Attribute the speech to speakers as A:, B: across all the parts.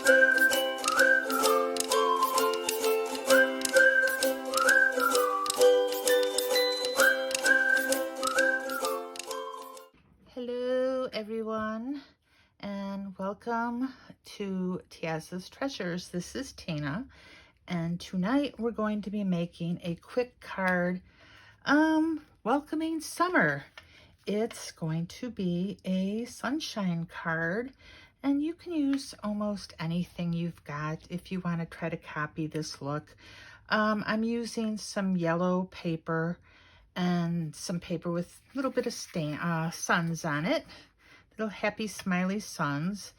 A: Hello everyone, and welcome to Tia's Treasures. This is Tina, and tonight we're going to be making a quick card welcoming summer. It's going to be a sunshine card, and you can use almost anything you've got if you want to try to copy this look. I'm using some yellow paper and some paper with a little bit of suns on it, little happy smiley suns.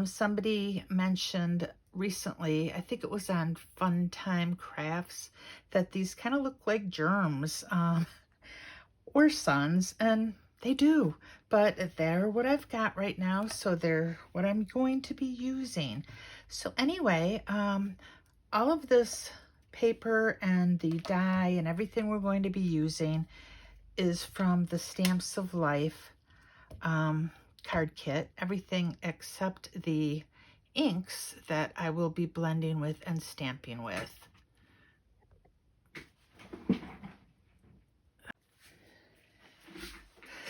A: Somebody mentioned recently, I think it was on Fun Time Crafts, that these kind of look like germs or suns, and they do, but they're what I've got right now, so they're what I'm going to be using. So anyway, all of this paper and the die and everything we're going to be using is from the Stamps of Life card kit. Everything except the inks that I will be blending with and stamping with.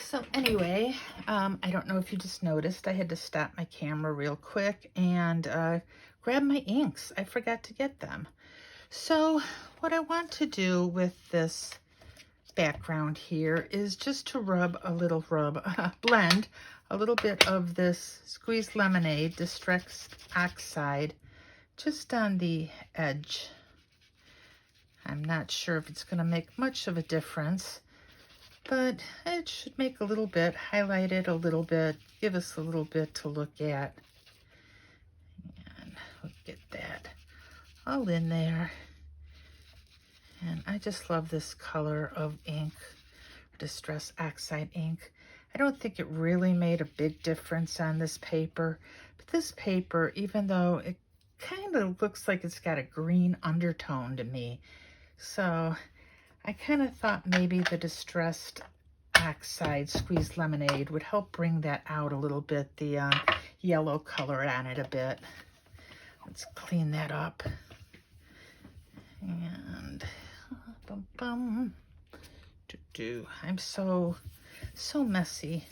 A: So anyway, I don't know if you just noticed, I had to stop my camera real quick and grab my inks. I forgot to get them. So what I want to do with this background here is just to blend a little bit of this Squeezed Lemonade Distressed Oxide just on the edge. I'm not sure if it's going to make much of a difference, but it should make a little bit, highlight it a little bit, give us a little bit to look at. And we'll get that all in there. And I just love this color of ink, Distress Oxide ink. I don't think it really made a big difference on this paper, but this paper, even though it kind of looks like it's got a green undertone to me, so I kind of thought maybe the Distressed Oxide Squeezed Lemonade would help bring that out a little bit, the yellow color on it a bit. Let's clean that up. And I'm so messy.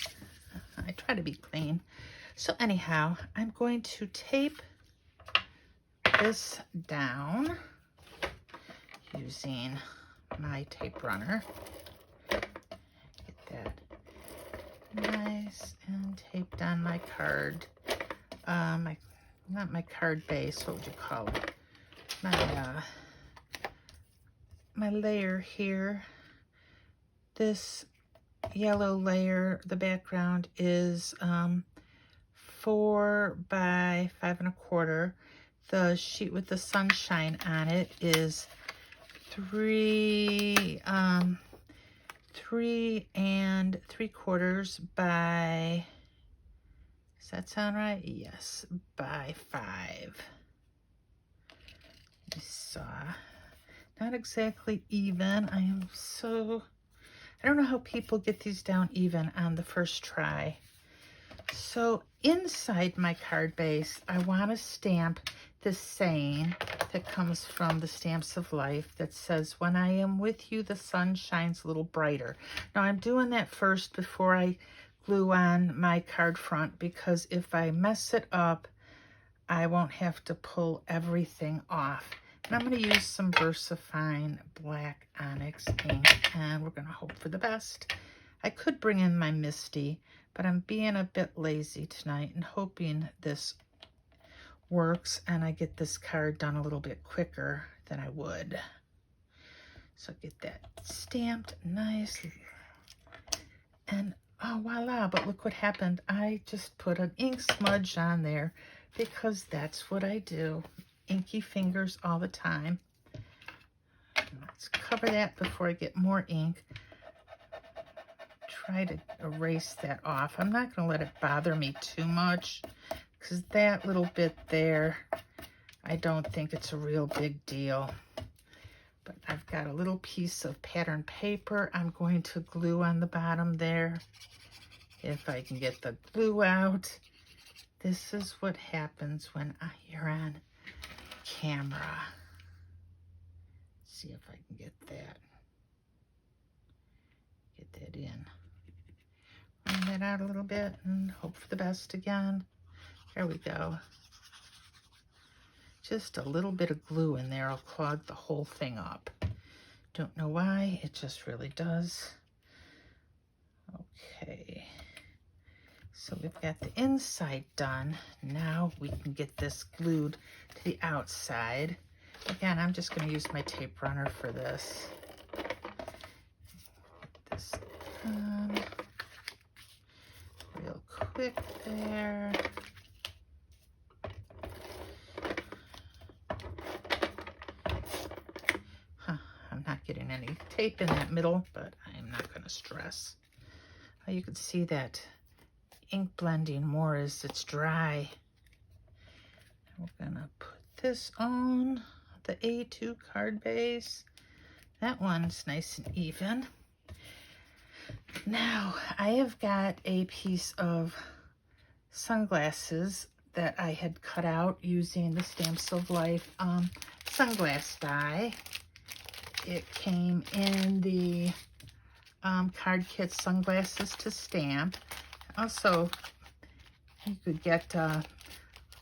A: I try to be clean. So anyhow, I'm going to tape this down using my tape runner. Get that nice and taped on my card. Not my card base, what would you call it? My layer here. This yellow layer, the background is 4 by 5 1/4. The sheet with the sunshine on it is 3 3 3/4 by, does that sound right? Yes, by 5. You saw, not exactly even. I don't know how people get these down even on the first try. So inside my card base, I want to stamp this saying that comes from the Stamps of Life that says, "When I am with you, the sun shines a little brighter." Now I'm doing that first before I glue on my card front, because if I mess it up, I won't have to pull everything off. And I'm going to use some VersaFine Black Onyx ink, and we're going to hope for the best. I could bring in my Misty, but I'm being a bit lazy tonight and hoping this works and I get this card done a little bit quicker than I would. So get that stamped nice. And oh, voila, but look what happened. I just put an ink smudge on there because that's what I do. Inky fingers all the time. Let's cover that before I get more ink. Try to erase that off. I'm not going to let it bother me too much, because that little bit there, I don't think it's a real big deal. But I've got a little piece of pattern paper I'm going to glue on the bottom there, if I can get the glue out. This is what happens when you're on camera. See if I can get that in. Run that out a little bit and hope for the best again. There we go. Just a little bit of glue in there will clog the whole thing up. Don't know why, it just really does. Okay, so we've got the inside done. Now we can get this glued to the outside. Again, I'm just going to use my tape runner for this. Get this done real quick there. I'm not getting any tape in that middle, but I'm not going to stress. You can see that ink blending more as it's dry. We're going to put this on the A2 card base. That one's nice and even. Now, I have got a piece of sunglasses that I had cut out using the Stamps of Life sunglass die. It came in the card kit Sunglasses to Stamp. Also, you could get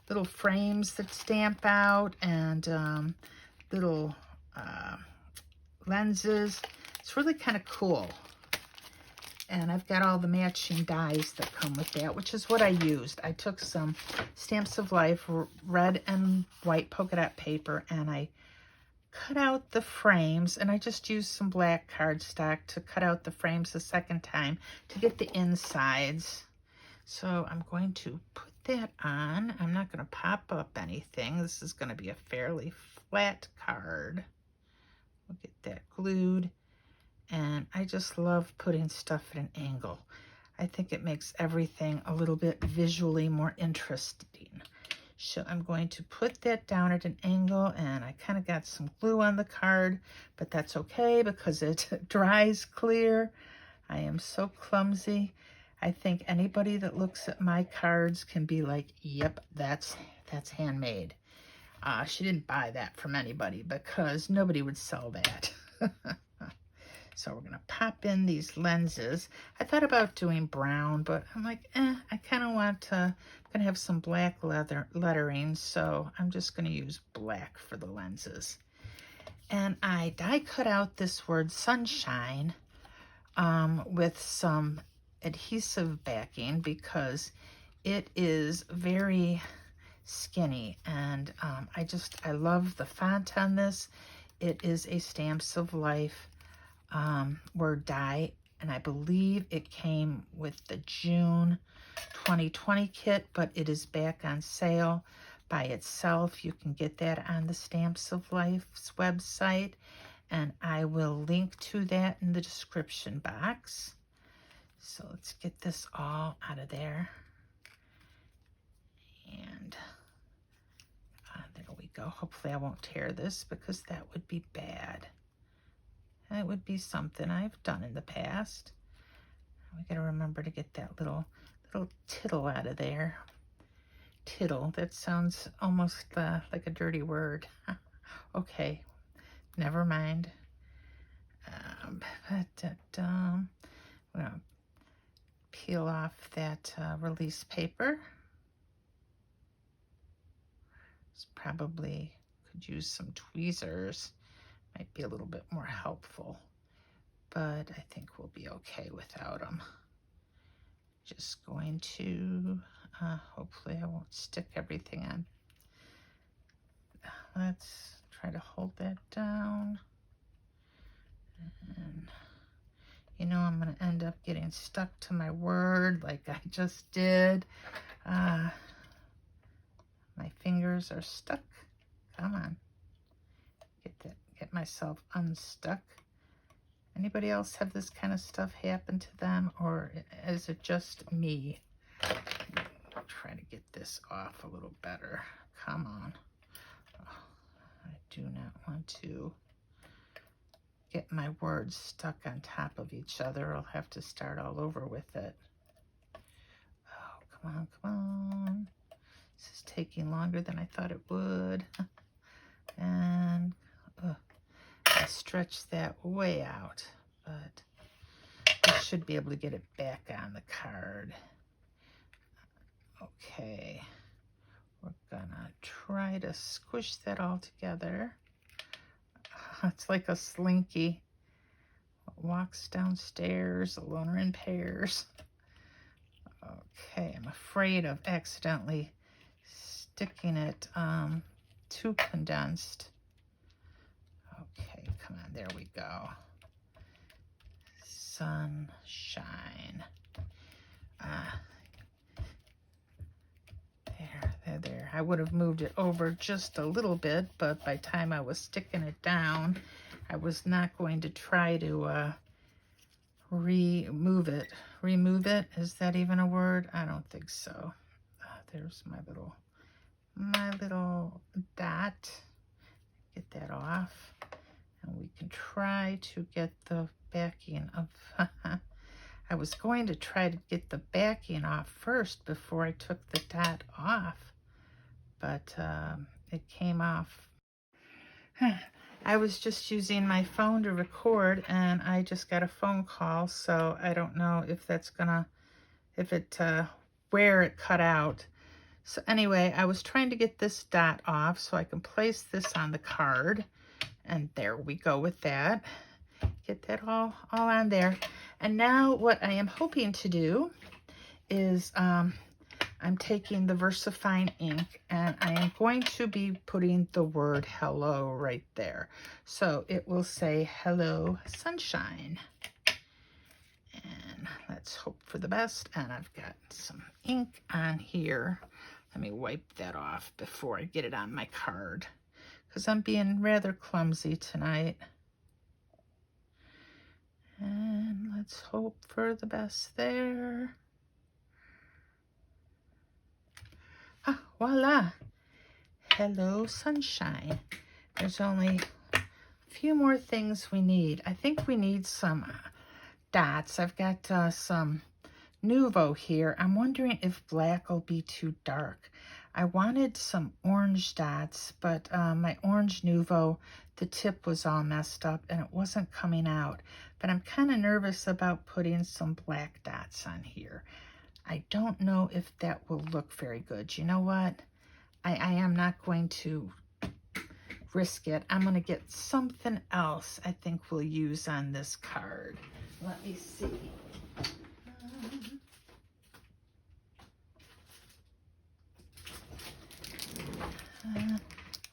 A: little frames that stamp out and little lenses. It's really kind of cool. And I've got all the matching dies that come with that, which is what I used. I took some Stamps of Life red and white polka dot paper, and I cut out the frames, and I just used some black cardstock to cut out the frames the second time to get the insides. So I'm going to put that on. I'm not going to pop up anything. This is going to be a fairly flat card. We'll get that glued. And I just love putting stuff at an angle. I think it makes everything a little bit visually more interesting. So I'm going to put that down at an angle, and I kind of got some glue on the card, but that's okay because it dries clear. I am so clumsy. I think anybody that looks at my cards can be like, yep, that's handmade. She didn't buy that from anybody because nobody would sell that. So we're going to pop in these lenses. I thought about doing brown, but I'm like, I kind of want to, I'm going to have some black lettering, so I'm just going to use black for the lenses. And I die cut out this word sunshine with some adhesive backing because it is very skinny, and I love the font on this. It is a Stamps of Life word die, and I believe it came with the June 2020 kit, but it is back on sale by itself. You can get that on the Stamps of Life's website, and I will link to that in the description box. So let's get this all out of there. And there we go. Hopefully I won't tear this because that would be bad. That would be something I've done in the past. We got to remember to get that little tittle out of there. Tittle, that sounds almost like a dirty word. Okay, never mind. I'm gonna peel off that release paper. This probably could use some tweezers. Might be a little bit more helpful, but I think we'll be okay without them. Just going to, hopefully I won't stick everything on. Let's try to hold that down. And, you know, I'm going to end up getting stuck to my word like I just did. My fingers are stuck. Come on. Get myself unstuck. Anybody else have this kind of stuff happen to them, or is it just me? I'll try to get this off a little better. Come on. Oh, I do not want to get my words stuck on top of each other. I'll have to start all over with it. Oh, come on, come on. This is taking longer than I thought it would. And I stretched that way out, but I should be able to get it back on the card. Okay, we're gonna try to squish that all together. It's like a slinky. Walks downstairs alone or in pairs. Okay, I'm afraid of accidentally sticking it too condensed. Okay, come on, there we go. Sunshine. There. I would have moved it over just a little bit, but by the time I was sticking it down, I was not going to try to remove it. Remove it? Is that even a word? I don't think so. There's my little dot. Get that off. And we can try to get the backing of... I was going to try to get the backing off first before I took the dot off, but it came off. I was just using my phone to record, and I just got a phone call, so I don't know if that's gonna, where it cut out. So anyway, I was trying to get this dot off so I can place this on the card, and there we go with that. Get that all on there. And now what I am hoping to do is I'm taking the VersaFine ink, and I am going to be putting the word hello right there. So it will say, hello, sunshine. And let's hope for the best. And I've got some ink on here. Let me wipe that off before I get it on my card, because I'm being rather clumsy tonight. And let's hope for the best there. Ah, voila. Hello, sunshine. There's only a few more things we need. I think we need some dots. I've got some Nuvo here. I'm wondering if black will be too dark. I wanted some orange dots, but my orange Nuvo, the tip was all messed up and it wasn't coming out. But I'm kind of nervous about putting some black dots on here. I don't know if that will look very good. You know what? I am not going to risk it. I'm going to get something else I think we'll use on this card. Let me see.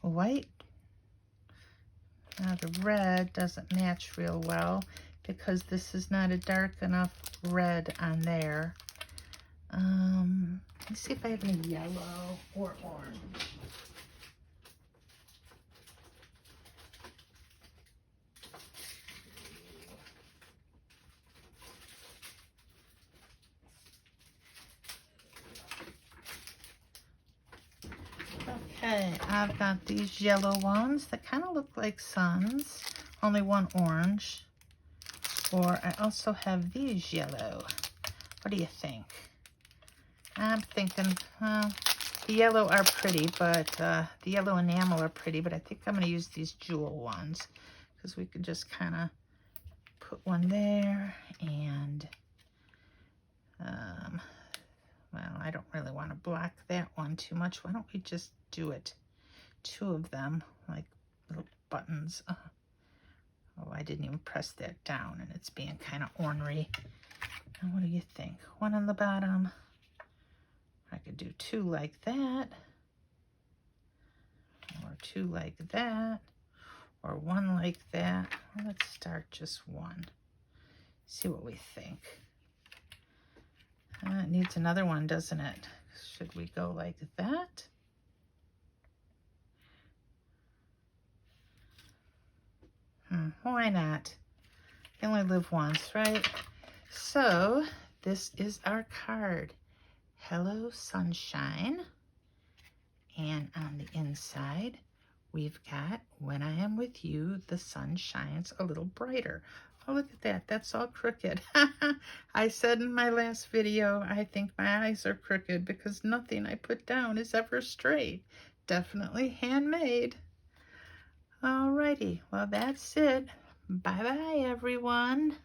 A: White. Now the red doesn't match real well because this is not a dark enough red on there. Let's see if I have any yellow or orange. Okay, I've got these yellow ones that kind of look like suns, only one orange. Or I also have these yellow. What do you think? I'm thinking, the yellow are pretty, but the yellow enamel are pretty, but I think I'm going to use these jewel ones because we could just kind of put one there and, well, I don't really want to block that one too much. Why don't we just do it? Two of them, like little buttons. Oh, I didn't even press that down and it's being kind of ornery. And what do you think? One on the bottom. I could do two like that, or two like that, or one like that. Let's start just one. See what we think. It needs another one, doesn't it? Should we go like that? Why not? You only live once, right? So this is our card. Hello, sunshine. And on the inside, we've got, when I am with you, the sun shines a little brighter. Oh, look at that. That's all crooked. I said in my last video, I think my eyes are crooked because nothing I put down is ever straight. Definitely handmade. Alrighty, well that's it. Bye-bye, everyone.